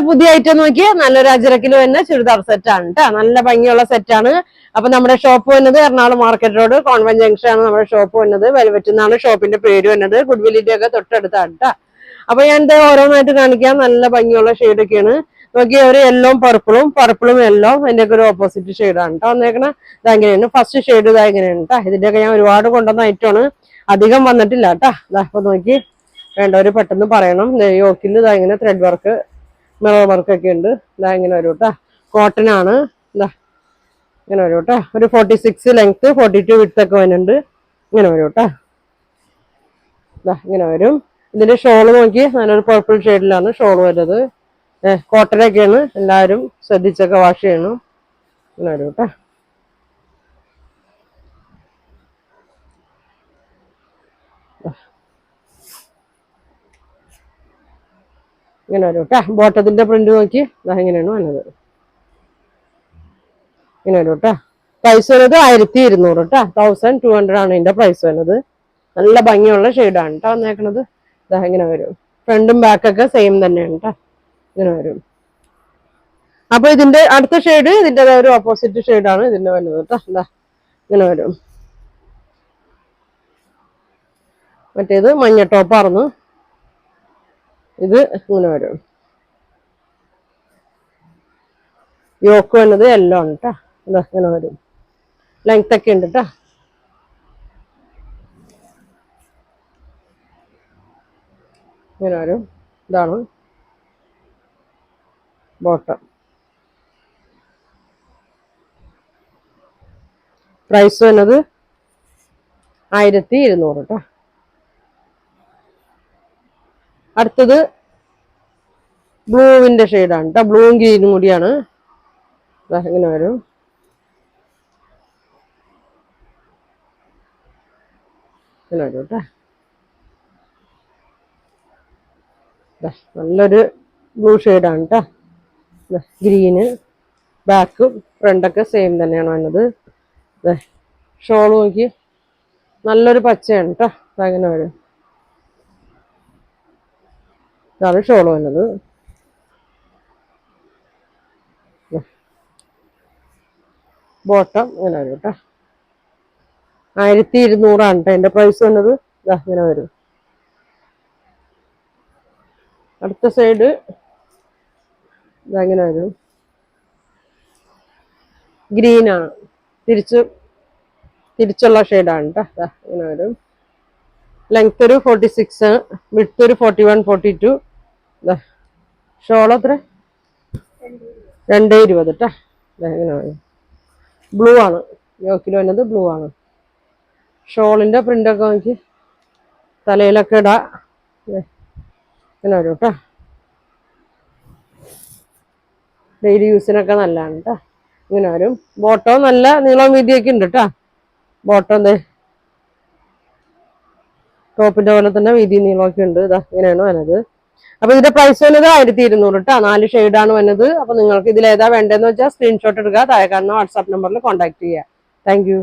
പുതിയ ഐറ്റം നോക്കി നല്ലൊരു 1.5 കിലോ തന്നെ ചുരിദാർ സെറ്റ് ആണ് കേട്ടോ. നല്ല ഭംഗിയുള്ള സെറ്റ് ആണ്. അപ്പൊ നമ്മുടെ ഷോപ്പ് വന്നത് Ernakulam market road convent junction ആണ് നമ്മുടെ ഷോപ്പ് വന്നത്. വെൽവെറ്റ് എന്നാണ് ഷോപ്പിന്റെ പേര് വന്നത്. ഗുഡ്വില്ലിന്റെ ഒക്കെ തൊട്ടടുത്താണ് കേട്ടോ. അപ്പൊ ഞാൻ ഇത് ഓരോന്നായിട്ട് കാണിക്കാം. നല്ല ഭംഗിയുള്ള ഷെയ്ഡൊക്കെയാണ്. നോക്കിയ ഒരു യെല്ലോ പർപ്പിളും യെല്ലോ അതിന്റെ ഒക്കെ ഒരു ഓപ്പോസിറ്റ് ഷെയ്ഡാണ് കേട്ടോ വന്നേക്കണ. ഇതെങ്ങനെയാണ് ഫസ്റ്റ് ഷെയ്ഡ് ഇതെങ്ങനെയാണ് കേട്ടോ. ഇതിന്റെയൊക്കെ ഞാൻ ഒരുപാട് കൊണ്ടുവന്ന ഐറ്റമാണ്, അധികം വന്നിട്ടില്ല കേട്ടോ. അപ്പൊ നോക്കി വേണ്ടവര് പെട്ടെന്ന് പറയണം. യോക്കിൽ ഇതാ ഇങ്ങനെ ത്രെഡ് വർക്ക് മിറർ വർക്ക് ഒക്കെ ഉണ്ട്. ഇതാ ഇങ്ങനെ വരും കേട്ടോ. കോട്ടൺ ആണ്. ഇതാ ഇങ്ങനെ വരും കേട്ടോ. ഒരു 46 ലെങ്ത് 42 വിഡ്ത്ത് ഒക്കെ വരുന്നുണ്ട്. ഇങ്ങനെ വരും കേട്ടോ. ഇതാ ഇങ്ങനെ വരും. ഇതിന്റെ ഷോള് നോക്കി നല്ലൊരു പർപ്പിൾ ഷെയ്ഡിലാണ് ഷോള് വരുന്നത്. കോട്ടൺ ഒക്കെയാണ്, എല്ലാവരും ശ്രദ്ധിച്ചൊക്കെ വാഷ് ചെയ്യണം. ഇങ്ങനെ വരും കേട്ടോ. ഇങ്ങനെ വരും കേട്ടോ. ബോട്ടത്തിന്റെ പ്രിന്റ് നോക്കി ഇങ്ങനെയാണ് വന്നത്. ഇങ്ങനെ വരും കേട്ടോ. പ്രൈസ് വരുന്നത് 1200 കേട്ടോ. 1200 ആണ് ഇതിന്റെ പ്രൈസ് വരുന്നത്. നല്ല ഭംഗിയുള്ള ഷെയ്ഡാണ് കേട്ടോ വന്നേക്കണത്. ഇങ്ങനെ വരും. ഫ്രണ്ടും ബാക്കൊക്കെ സെയിം തന്നെയാണ് കേട്ടോ. ഇങ്ങനെ വരും. അപ്പൊ ഇതിന്റെ അടുത്ത ഷെയ്ഡ് ഇതിന്റെ ഒരു ഓപ്പോസിറ്റ് ഷെയ്ഡാണ് ഇതിന്റെ വരുന്നത് കേട്ടോ. ഇങ്ങനെ വരും. മറ്റേത് മഞ്ഞ ടോപ്പാർന്ന്, ഇത് ഇങ്ങനെ വരും. യോക്ക് വന്നത് യെല്ലോ ആണ് കേട്ടോ. ഇങ്ങനെ വരും. ലെങ്ത് ഒക്കെ ഉണ്ട് കേട്ടോ. ഇങ്ങനെ വരും. ഇതാണ് ബോട്ടം. പ്രൈസ് വന്നത് 1200 കേട്ടോ. അടുത്തത് ബ്ലൂവിന്റെ ഷെയ്ഡാണ് കേട്ടോ. ബ്ലൂവും ഗ്രീനും കൂടിയാണ്. ഇങ്ങനെ വരും. ഇങ്ങനെ വരും കേട്ടോ. നല്ലൊരു ബ്ലൂ ഷെയ്ഡാണ് കേട്ടോ. ഗ്രീന് ബാക്കും ഫ്രണ്ടൊക്കെ സെയിം തന്നെയാണ് വന്നത്. ഷോൾ നോക്കി നല്ലൊരു പച്ചയാണ് കേട്ടോ. അങ്ങനെ വരും. ഇതാണ് ഷോൾ വന്നത്. ബോട്ടം ഇങ്ങനെ വരും കേട്ടോ. 1200 ആണ് കേട്ടോ എൻ്റെ പ്രൈസ് വന്നത്. ഇങ്ങനെ വരും. അടുത്ത സൈഡ് ഇതങ്ങനെ വരും. ഗ്രീനാണ്, തിരിച്ചുള്ള ഷെയ്ഡാണ് കേട്ടോ. ഇങ്ങനെ വരും. ലെങ്ത് ഒരു 46, വിഡ്ത്ത് ഒരു 41 42. ഷോൾ എത്ര? 220 കേട്ടോ. ഇങ്ങനെ വരും. ബ്ലൂ ആണ് യോക്കിൽ വന്നത്. ബ്ലൂ ആണ്. ഷോളിന്റെ പ്രിന്റൊക്കെ നോക്കി തലയിലൊക്കെ ഇടാ. ഇങ്ങനെ വരും കേട്ടോ. ഡെയിലി യൂസിനൊക്കെ നല്ലതാണ് കേട്ടോ. ഇങ്ങനെ വരും. ബോട്ടം നല്ല നീളം വീതിയൊക്കെ ഉണ്ട് കേട്ടോ. ബോട്ടം ടോപ്പിന്റെ പോലെ തന്നെ വീതി നീളമൊക്കെ ഉണ്ട്. ഇങ്ങനെയാണ് വന്നത്. അപ്പൊ ഇതിന്റെ പ്രൈസ് വന്നത് 1200 കേട്ടോ. 4 ഷെയ്ഡാണ് വന്നത്. അപ്പൊ നിങ്ങൾക്ക് ഇതിലേതാ വേണ്ടതെന്ന് വെച്ചാൽ സ്ക്രീൻഷോട്ട് എടുക്കുക. താഴെ കാണുന്ന വാട്സാപ്പ് നമ്പറിൽ കോൺടാക്ട് ചെയ്യുക. Thank you.